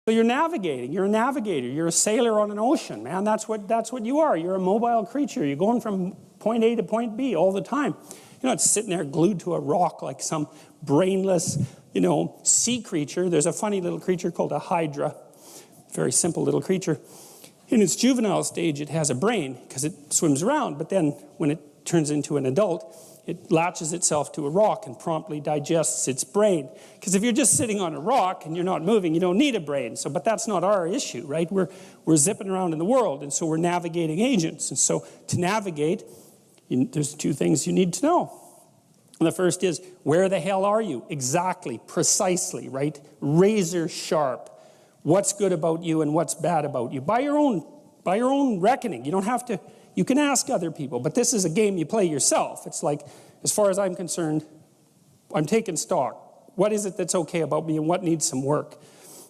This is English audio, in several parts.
So you're navigating. You're a navigator. You're a sailor on an ocean, man. That's what you are. You're a mobile creature. You're going from point A to point B all the time. You're not sitting there glued to a rock like some brainless, sea creature. There's a funny little creature called a hydra. Very simple little creature. In its juvenile stage, it has a brain because it swims around. But then when it turns into an adult, it latches itself to a rock and promptly digests its brain. Because if you're just sitting on a rock and you're not moving, you don't need a brain. But that's not our issue, right? We're zipping around in the world, and so we're navigating agents. And so to navigate, there's two things you need to know. And the first is, where the hell are you? Exactly, precisely, right? Razor sharp. What's good about you and what's bad about you? By your own reckoning. You don't have to. You can ask other people, but this is a game you play yourself. It's like, as far as I'm concerned, I'm taking stock. What is it that's okay about me and what needs some work?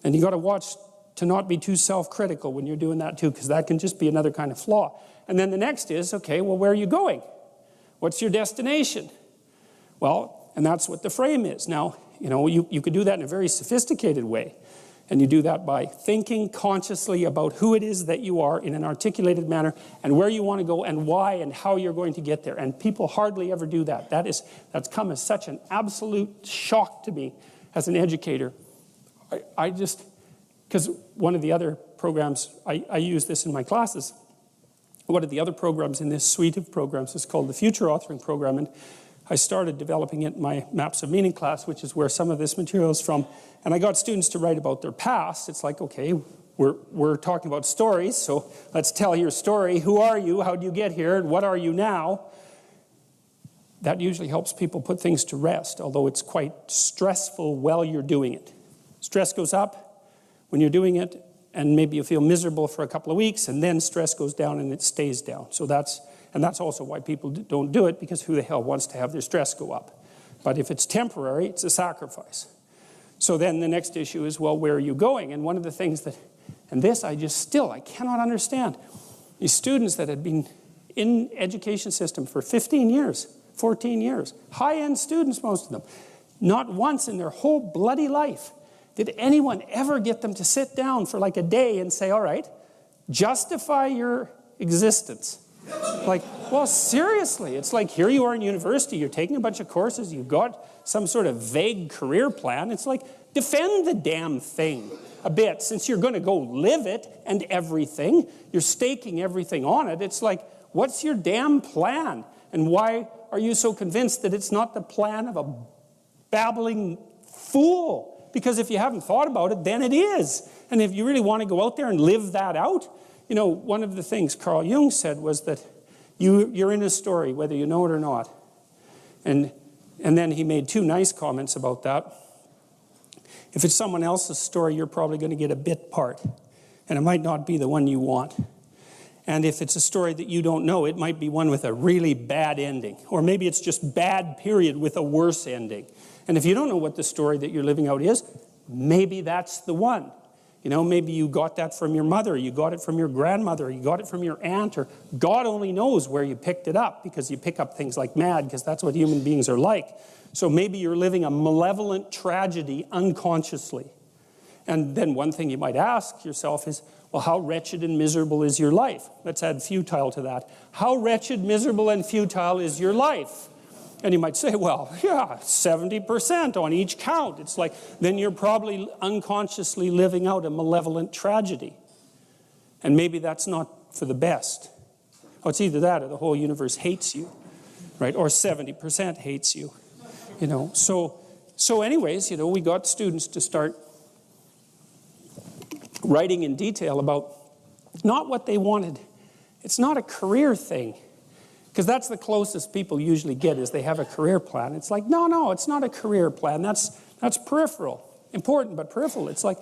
And you got to watch to not be too self-critical when you're doing that too, because that can just be another kind of flaw. And then the next is, okay, well, where are you going? What's your destination? Well, and that's what the frame is. Now, you could do that in a very sophisticated way. And you do that by thinking consciously about who it is that you are in an articulated manner and where you want to go and why and how you're going to get there. And people hardly ever do that. That's come as such an absolute shock to me as an educator. Because one of the other programs, I use this in my classes. One of the other programs in this suite of programs is called the Future Authoring Program. And I started developing it in my Maps of Meaning class, which is where some of this material is from. And I got students to write about their past. It's like, okay, we're talking about stories, so let's tell your story. Who are you? How did you get here? And what are you now? That usually helps people put things to rest, although it's quite stressful while you're doing it. Stress goes up when you're doing it, and maybe you feel miserable for a couple of weeks, and then stress goes down and it stays down. So that's also why people don't do it, because who the hell wants to have their stress go up? But if it's temporary, it's a sacrifice. So then the next issue is, well, where are you going? And one of the things that, and this I cannot understand. These students that had been in education system for 15 years, 14 years, high-end students, most of them, not once in their whole bloody life did anyone ever get them to sit down for like a day and say, all right, justify your existence. Like, well, seriously, it's like here you are in university, you're taking a bunch of courses, you've got some sort of vague career plan. It's like, defend the damn thing a bit, since you're going to go live it and everything. You're staking everything on it. It's like, what's your damn plan? And why are you so convinced that it's not the plan of a babbling fool? Because if you haven't thought about it, then it is. And if you really want to go out there and live that out, one of the things Carl Jung said was that you're in a story, whether you know it or not. And then he made two nice comments about that. If it's someone else's story, you're probably going to get a bit part. And it might not be the one you want. And if it's a story that you don't know, it might be one with a really bad ending. Or maybe it's just bad, period, with a worse ending. And if you don't know what the story that you're living out is, maybe that's the one. Maybe you got that from your mother, you got it from your grandmother, you got it from your aunt, or God only knows where you picked it up, because you pick up things like mad, because that's what human beings are like. So maybe you're living a malevolent tragedy unconsciously. And then one thing you might ask yourself is, well, how wretched and miserable is your life? Let's add futile to that. How wretched, miserable, and futile is your life? And you might say, well, yeah, 70% on each count. It's like, then you're probably unconsciously living out a malevolent tragedy. And maybe that's not for the best. Oh, it's either that or the whole universe hates you, right? Or 70% hates you, So anyways, we got students to start writing in detail about not what they wanted. It's not a career thing. Because that's the closest people usually get, is they have a career plan. It's like, no, it's not a career plan. That's peripheral. Important, but peripheral. It's like,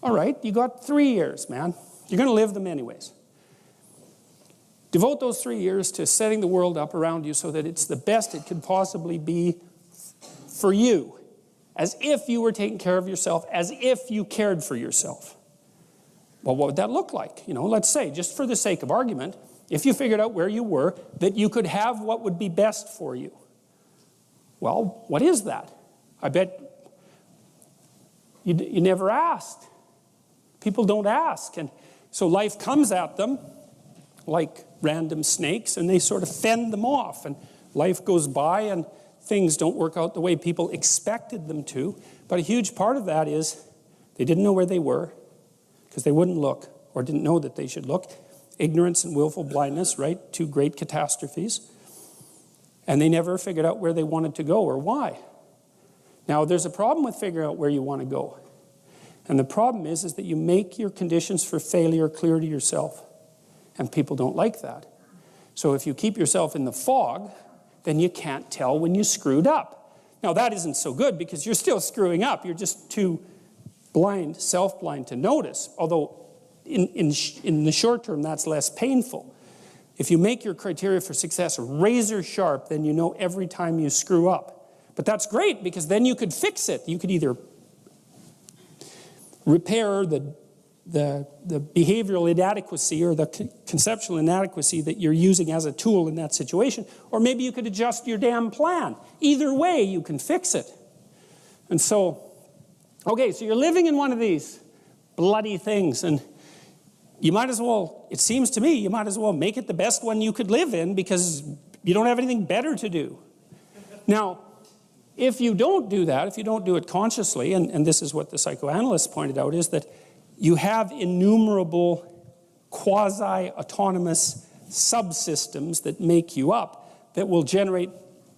all right, you got 3 years, man. You're going to live them anyways. Devote those 3 years to setting the world up around you so that it's the best it could possibly be for you. As if you were taking care of yourself, as if you cared for yourself. Well, what would that look like? Let's say, just for the sake of argument, if you figured out where you were, that you could have what would be best for you. Well, what is that? I bet you never asked. People don't ask. And so life comes at them like random snakes, and they sort of fend them off. And life goes by, and things don't work out the way people expected them to. But a huge part of that is they didn't know where they were because they wouldn't look or didn't know that they should look. Ignorance and willful blindness, right? Two great catastrophes. And they never figured out where they wanted to go or why. Now, there's a problem with figuring out where you want to go. And the problem is that you make your conditions for failure clear to yourself. And people don't like that. So if you keep yourself in the fog, then you can't tell when you screwed up. Now, that isn't so good because you're still screwing up. You're just too blind, self-blind to notice. Although in the short term, that's less painful. If you make your criteria for success razor sharp, then you know every time you screw up. But that's great because then you could fix it. You could either repair the behavioral inadequacy or the conceptual inadequacy that you're using as a tool in that situation, or maybe you could adjust your damn plan. Either way, you can fix it. And so, okay, so you're living in one of these bloody things, and you might as well, it seems to me, you might as well make it the best one you could live in because you don't have anything better to do. Now, if you don't do that, if you don't do it consciously, and this is what the psychoanalysts pointed out, is that you have innumerable quasi-autonomous subsystems that make you up that will generate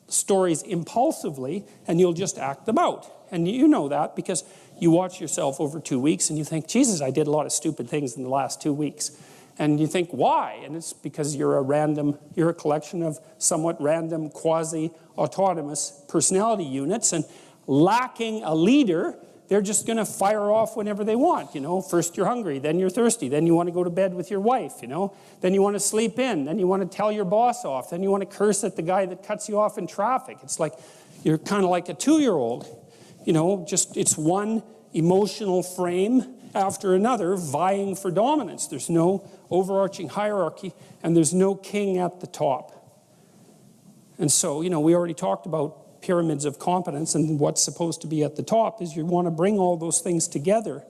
stories impulsively, and you'll just act them out. And you know that because you watch yourself over 2 weeks and you think, Jesus, I did a lot of stupid things in the last 2 weeks. And you think, why? And it's because you're a collection of somewhat random quasi-autonomous personality units, and lacking a leader, they're just going to fire off whenever they want. You know, first you're hungry, then you're thirsty, then you want to go to bed with your wife, you know, then you want to sleep in, then you want to tell your boss off, then you want to curse at the guy that cuts you off in traffic. It's like, you're kind of like a 2-year-old, you know, just it's one emotional frame after another vying for dominance. There's no overarching hierarchy, and there's no king at the top. And so, you know, we already talked about pyramids of competence, and what's supposed to be at the top is you want to bring all those things together.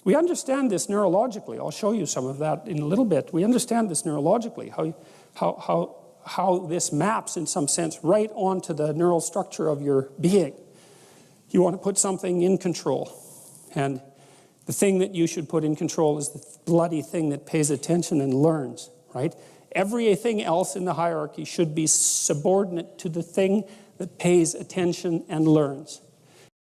We understand this neurologically. I'll show you some of that in a little bit. We understand this neurologically, how this maps in some sense right onto the neural structure of your being. You want to put something in control, and the thing that you should put in control is the bloody thing that pays attention and learns, right? Everything else in the hierarchy should be subordinate to the thing that pays attention and learns.